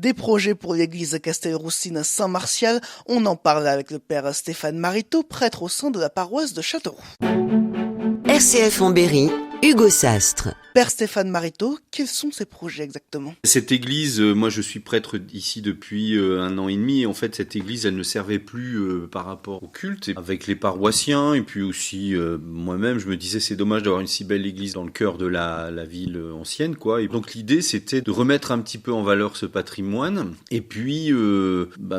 Des projets pour l'église Castelroussine Saint-Martial, on en parle avec le père Stéphane Maritot, prêtre au sein de la paroisse de Châteauroux. RCF en Berry, Hugo Sastre. Père Stéphane Maritot, quels sont ces projets exactement? Cette église, moi je suis prêtre ici depuis 1 an et demi, et en fait cette église elle ne servait plus par rapport au culte, et avec les paroissiens, et puis aussi moi-même je me disais c'est dommage d'avoir une si belle église dans le cœur de la ville ancienne, quoi. Et donc l'idée c'était de remettre un petit peu en valeur ce patrimoine, et puis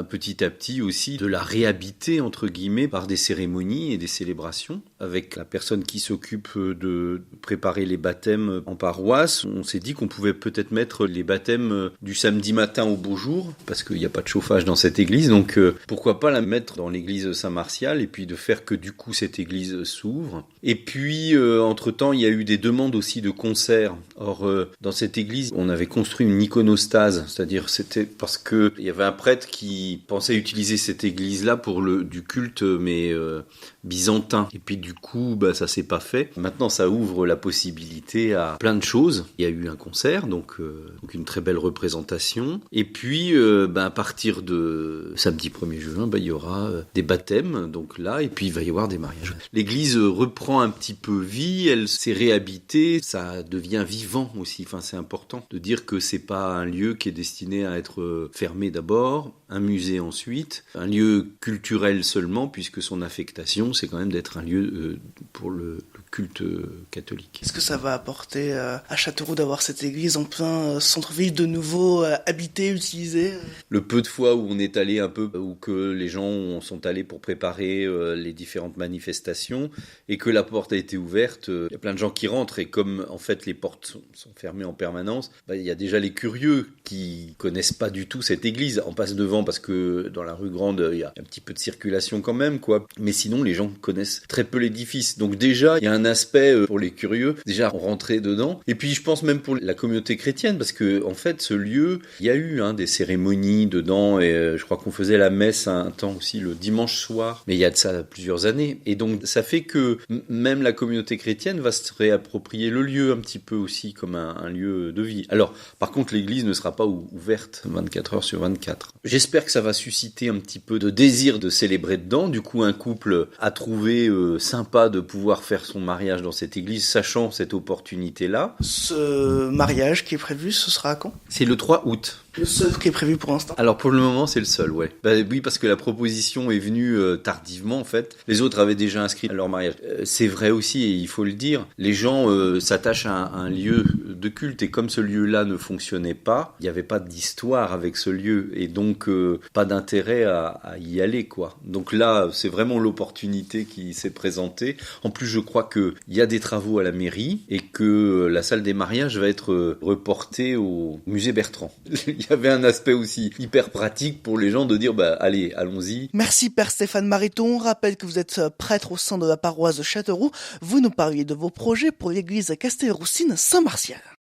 petit à petit aussi de la réhabiter entre guillemets par des cérémonies et des célébrations, avec la personne qui s'occupe de préparer les baptêmes en paroisse. On s'est dit qu'on pouvait peut-être mettre les baptêmes du samedi matin au beau jour, parce qu'il n'y a pas de chauffage dans cette église, donc pourquoi pas la mettre dans l'église Saint-Martial, et puis de faire que du coup cette église s'ouvre. Et puis entre-temps il y a eu des demandes aussi de concerts. Or dans cette église on avait construit une iconostase, c'est-à-dire c'était parce que il y avait un prêtre qui pensait utiliser cette église-là pour du culte mais byzantin, et puis du coup ça s'est pas fait. Maintenant ça ouvre la possibilité à plein de choses. Il y a eu un concert, donc une très belle représentation. Et puis, à partir de samedi 1er juin, il y aura des baptêmes, donc là, et puis il va y avoir des mariages. L'église reprend un petit peu vie, elle s'est réhabitée, ça devient vivant aussi. Enfin, c'est important de dire que c'est pas un lieu qui est destiné à être fermé d'abord, un musée ensuite, un lieu culturel seulement, puisque son affectation, c'est quand même d'être un lieu pour le culte catholique. Qu'est-ce que ça va apporter à Châteauroux d'avoir cette église en plein centre-ville de nouveau habitée, utilisée? Le peu de fois où on est allé un peu, où que les gens sont allés pour préparer les différentes manifestations et que la porte a été ouverte, il y a plein de gens qui rentrent, et comme en fait les portes sont fermées en permanence, il y a déjà les curieux qui connaissent pas du tout cette église. On passe devant parce que dans la rue Grande il y a un petit peu de circulation quand même, quoi. Mais sinon les gens connaissent très peu l'édifice. Donc déjà il y a un aspect pour les curieux, déjà rentrer dedans. Et puis je pense même pour la communauté chrétienne, parce que en fait ce lieu, il y a eu des cérémonies dedans, et je crois qu'on faisait la messe un temps aussi le dimanche soir, mais il y a de ça plusieurs années. Et donc ça fait que même la communauté chrétienne va se réapproprier le lieu un petit peu aussi comme un lieu de vie. Alors par contre l'église ne sera pas ouverte 24 heures sur 24. J'espère que ça va susciter un petit peu de désir de célébrer dedans. Du coup un couple a trouvé sympa de pouvoir faire son mariage dans cette église, sachant cette opportunité-là. Ce mariage qui est prévu, ce sera quand? C'est le 3 août. Le seul qui est prévu pour l'instant? Alors pour le moment c'est le seul, ouais. Oui, parce que la proposition est venue tardivement en fait. Les autres avaient déjà inscrit leur mariage. C'est vrai aussi, et il faut le dire, les gens s'attachent à un lieu de culte, et comme ce lieu-là ne fonctionnait pas, il n'y avait pas d'histoire avec ce lieu, et donc pas d'intérêt à y aller, quoi. Donc là c'est vraiment l'opportunité qui s'est présentée. En plus je crois qu'il y a des travaux à la mairie, et que la salle des mariages va être reportée au musée Bertrand. Il y avait un aspect aussi hyper pratique pour les gens de dire allez, allons-y. Merci Père Stéphane Maritot. On rappelle que vous êtes prêtre au sein de la paroisse de Châteauroux. Vous nous parliez de vos projets pour l'église Castelroussine Saint-Martial.